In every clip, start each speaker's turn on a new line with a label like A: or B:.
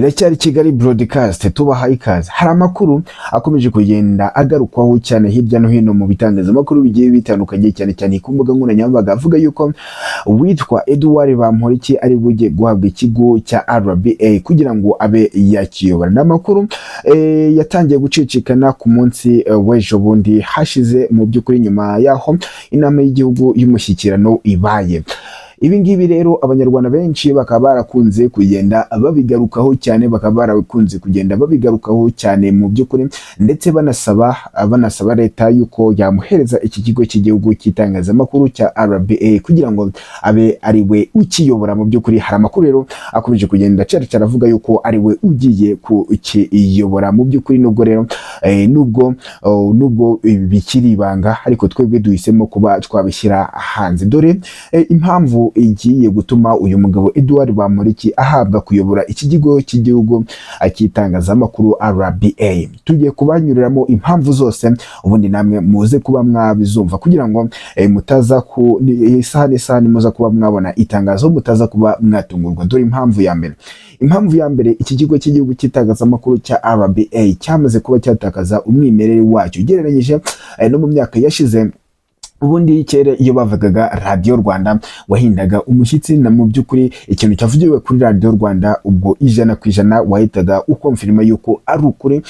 A: Iracyari Kigali Broadcast tubahaye ikaze. Hari amakuru akomeje kugenda agarukwaho cyane hirya no hino mu bitangazamakuru bigiye bitandukanye, cyane cyane ku mbuga nkoranyambaga, avuga yuko witwa Edouard Bamporiki ari bujye guhabwa ikigo cya RBA kugira ngo abe yakiyobora. N'amakuru yatangiye gucicikana ku munsi w'ejo bundi hashize, mu by'ukuri nyuma yaho inama y'igihugu y'umushyikirano ibaye. Ibi ngibi rero abanyarwanda benshi bakaba barakunze kugenda babigarukaho cyane mu by'ukuri, ndetse banasaba leta yuko yamuhereza iki kigo cy'igihugu cy'itangazamakuru cya RBA kugira ngo abe ari we ukiyobora. Mu by'ukuri hari amakuru rero akomeje kugenda cyaravuga yuko ari we ugiye kukiyobora. Mu by'ukuri nubwo rero nubwo bikiri ibanga, ariko twebwe duhisemo kuba twabishyira hanze. Dore impamvu igiye gutuma uyu mugabo Edouard Bamporiki ahabwa kuyobora iki kigo cy'igihugu cy'itangazamakuru RBA. Tugiye kubanyuriramo impamvu zose, ubundi namwe muze kuba mwabizumva kugira ngo mutaza ku isaha muza kuba mwabona itangazo mutaza kuba mwatungurwa. Dore impamvu ya mbere, iki kigo cy'igihugu cy'itangazamakuru cya RBA cyamaze kuba cyatakaza umwimerere wacyo ugereranyije no mu myaka yashize. Ubundi kera iyo bavugaga Radio Rwanda wahindaga umushyitsi, na mu by'ukuri ikintu cyavugiwe kuri Radio Rwanda ubwo 100% wahitaga ukonfirma yuko ari ukuri.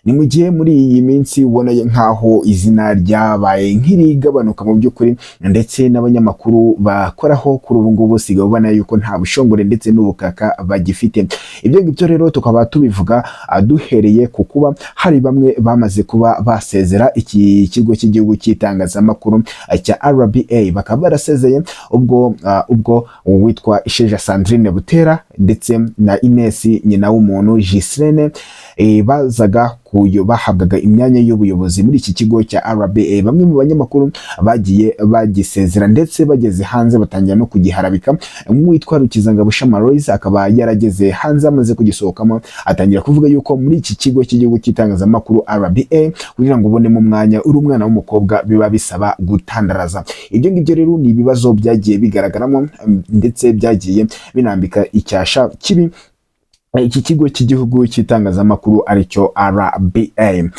A: Ni mu gihe muri iyi minsi ubona nkaho izina ryabaye nk'irigabanuka mu by'ukuri, ndetse n'abanyamakuru bakoraho kuri ubu ngubu sigaye ubona yuko nta bushongore ndetse n'ubukaka bagifite. Ibyo ngibyo rero tukaba tubivuga duhereye ku kuba hari bamwe bamaze kuba basezera iki kigo cy'igihugu cy'itangazamakuru cya RBA, bakaba barasezeye ubwo witwa Isheja Sandrine Butera ndetse na Ines nyina w'umuntu Gislene bazaga bahabwaga imyanya y'ubuyobozi muri iki kigo cya RBA. Bamwe mu banyamakuru bagiye bagisezera ndetse bageze hanze batangira no kugiharabika. Witwa Rukizangabo Shamaroise akaba yarageze hanze amaze kugisohokamo, atangira kuvuga yuko muri iki kigo cy'igihugu cy'itangazamakuru RBA kugira ngo ubonemo umwanya uri umwana w'umukobwa biba bisaba gutandaraza. Ibyo ngibyo rero ni ibibazo byagiye bigaragaramo ndetse byagiye binambika icyasha kibi iki kigo cy'igihugu cy'itangazamakuru aricyo RBA.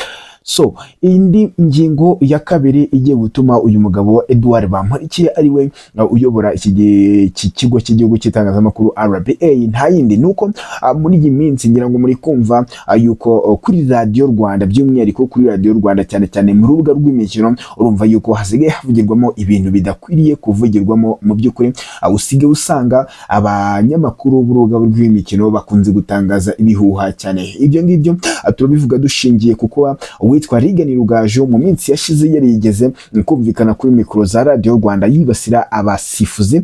A: So indi ngingo ya kabiri igiye gutuma uyu mugabo Edouard Bamporiki ari we uyobora iki kigo cy'igihugu cy'itangazamakuru RBA nta yindi nuko muri iyi minsi ngira ngo muri kumva yuko kuri Radio Rwanda, by'umwihariko kuri Radio Rwanda cyane mu rubuga rw'imikino, urumva yuko hasigaye havugirwamo ibintu bidakwiriye kuvugirwamo. Mu by'ukuri usigaye usanga abanyamakuru b'urubuga rw'imikino bakunze gutangaza ibihuha cyane. Ibyo ngibyo turabivuga dushingiye kuko witwa Rigani Rugaju mu minsi yashize yarigeze kumvikana kuri mikoro za Radio Rwanda yibasira abasifuzi,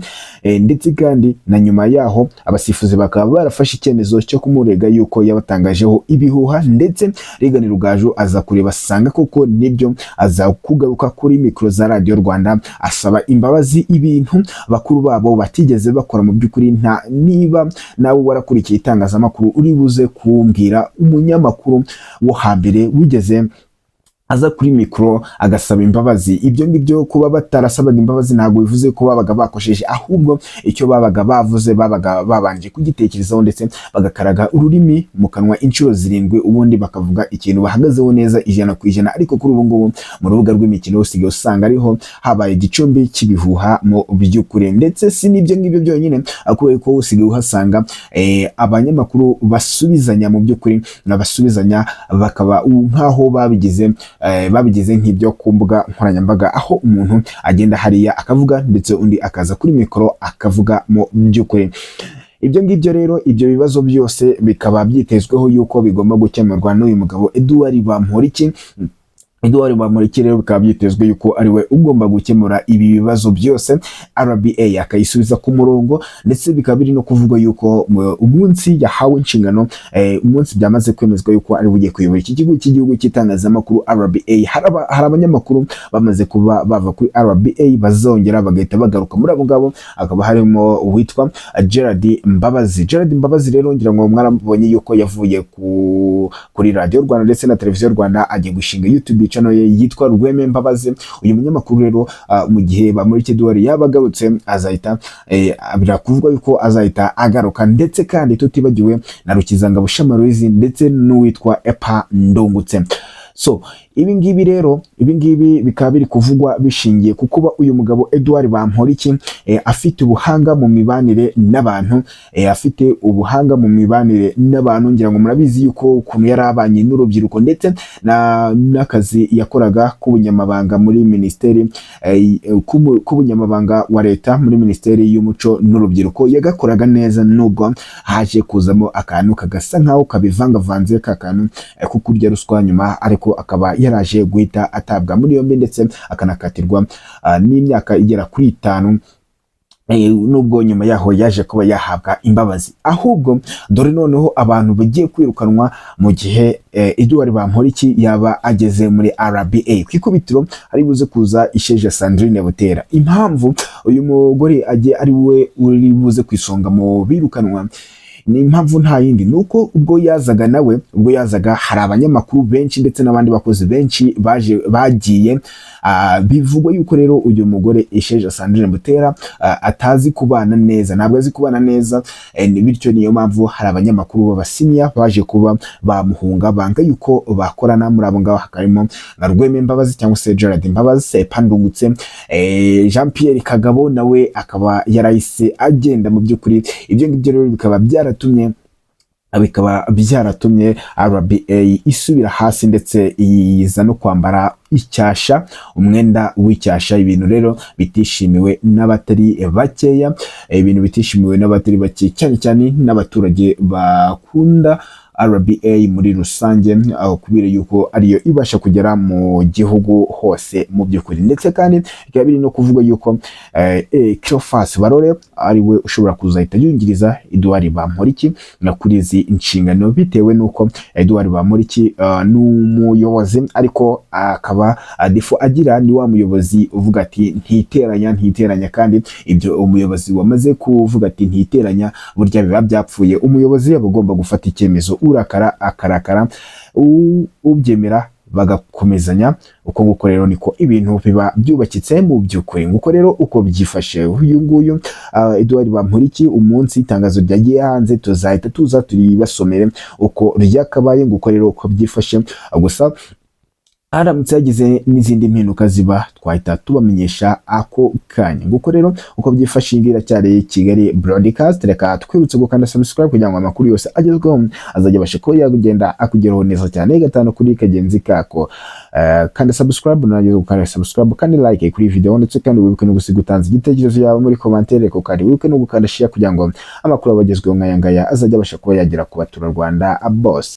A: ndetse kandi na nyuma yaho abasifuzi bakaba barafashe icyemezo cyo kumurega yuko yabatangajeho ibihuha, ndetse Rigani Rugaju aza kureba asanga koko nibyo, aza kugaruka kuri mikoro za Radio Rwanda asaba imbabazi ibintu bakuru babo batigeze bakora. Mu by'ukuri niba nawe warakurikiye itangazamakuru uri buze kumbwira umunyamakuru wo hambere wigeze aza kuri mikro agasaba imbabazi. Ibyo ngibyo kuba batarasabaga imbabazi ntabwo bivuze ko babaga bakosheje, ahubwo icyo babaga bavuze babaga babanje kugitekerezaho ndetse bagakaraga ururimi mu kanwa inshuro 7, ubundi bakavuga ikintu bahagazeho neza 100%. Ariko kuri ubu ngubu mu rubuga rw'imikino usigaye usanga ariho habaye igicumbi cy'ibihuha mu by'ukuri. Ndetse si n'ibyo ngibyo byonyine, kubera ko usigaye uhasanga abanyamakuru basubizanya, mu by'ukuri nabasubizanya bakaba nkaho babigize nk'ibyo ku mbuga nkoranyambaga, aho umuntu agenda hariya akavuga ndetse undi akaza kuri mikoro akavuga mu by'ukuri. Ibyo ngibyo rero, ibyo bibazo byose bikaba byitezweho yuko bigomba gukemurwa n'uyu mugabo Edouard Bamporiki. Edouard Bamporiki rero bikaba byitezwe yuko ari we ugomba gukemura ibi bibazo byose, RBA akayisubiza ku murongo, ndetse bikaba biri no kuvuga yuko umunsi yahawe inshingano, umunsi byamaze kwemezwa yuko ari bugiye kuyobora iki kigo cy'igihugu cy'itangazamakuru RBA. Hari abanyamakuru bamaze kuba bava kuri RBA bazongera bagahita bagaruka muri abo ngabo, akaba harimo uwitwa Gerard Mbabazi. Gerard Mbabazi rero ngira ngo mwarabonye yuko yavuye kuri Radio Rwanda ndetse na Televiziyo Rwanda, agiye gushinga YouTube channel ye yitwa Rweme Mbabazi. Uyu munyamakuru rero mu gihe Bamporiki Edouard yabagarutse azahita birakuvugwa yuko azahita agaruka, ndetse kandi tutibagiwe na Rukizangabo Shamarizi ndetse n'uwitwa Epa Ndungutse. So ibingibi rero bikaba biri kuvugwa bishingiye kukuba uyu mugabo Edouard Bamporiki afite ubuhanga mu mibanire n'abantu, afite ubuhanga mu mibanire n'abantu. Ngira ngo murabizi yuko ukuntu yarabanye n'urubyiruko ndetse n'akazi yakoraga k'ubunyamabanga muri ministeri k'ubunyamabanga wa leta muri ministeri y'umuco n'urubyiruko, yagakoraga neza, nubwo haje kuzamo akantu kagasa nkaho kabivangavanze kakantu kukurya ruswa nyuma, ariko akaba yaraje guhita atabwa muri yombi ndetse akanakatirwa n'imyaka igera kuri 5, nubwo nyuma yaho yaje kuba yahabwa imbabazi. Ahubwo dore noneho abantu bagiye kwirukanwa mu gihe Edouard Bamporiki yaba ageze muri RBA. Kwikubitiro hari buze kuza Isheja Sandrine Butera. Impamvu uyu mugore agiye ari we uri buze kwisonga mu birukanwa ni impamvu nta yindi, nuko ubwo yazaga hari abanyamakuru benshi ndetse n'abandi bakozi benshi bagiye. Bivugwa yuko rero uyu mugore Isheja Sandrine Butera atazi kubana neza, ntabwo azi kubana neza, bityo niyo mpamvu hari abanyamakuru b'abasinya baje kuba bamuhunga, banga yuko bakorana. Muri abo ngabo hakarimo na Rweme Mbabazi cyangwa se Gerard Mbabazi, Epa Ndungutse, Jean Pierre Kagabo nawe akaba yarahise agenda. Mu by'ukuri ibyo ngibyo rero bikaba byaratumye RBA isubira hasi ndetse iza no kwambara icyasha, umwenda w'icyasha. Ibintu rero bitishimiwe n'abatari bakeya, ibintu bitishimiwe n'abatari bake, cyane cyane n'abaturage bakunda RBA muri rusange, kubera yuko ariyo ibasha kugera mu gihugu hose mu by'ukuri. Ndetse kandi bikaba biri no kuvuga yuko Cleophas Barore ari we ushobora kuzahita yungiriza Edouard Bamporiki na kuri izi inshingano, bitewe nuko Edouard Bamporiki n'umuyobozi, ariko akaba defo agira ni wa muyobozi uvuga ati ntiteranya, kandi ibyo umuyobozi wamaze kuvuga ati ntiteranya burya biba byapfuye. Umuyobozi yaba agomba gufata icyemezo, urakara akarakara, ubyemera bagakomezanya. Uko nguko rero niko ibintu biba byubakitse mu by'ukuri. Nguko rero uko byifashe uyu nguyu Edouard Bamporiki, umunsi itangazo ryagiye hanze tuzahita tuza turibasomere uko ryakabaye. Nguko rero uko byifashe, gusa aramutse yagize n'izindi mpinduka ziba twahita tubamenyesha ako kanya. Nguko rero uko byifashe, ngira cyari Kigali Broadcast. Reka twibutse gukanda subscribe kugira ngo amakuru yose agezweho azajya abasha ko yagenda akugeraho neza cyane gatanu kuri kagenzi kako. Kanda subscribe, nageze gukanda subscribe kandi like kuri video, ndetse kandi wibuke no gusiga utanze igitekerezo yawe muri commentaire, ko kandi wibuke no gukanda share kugira ngo amakuru abagezweho nk'aya ngaya azajya abasha kuba yagera ku baturarwanda bose.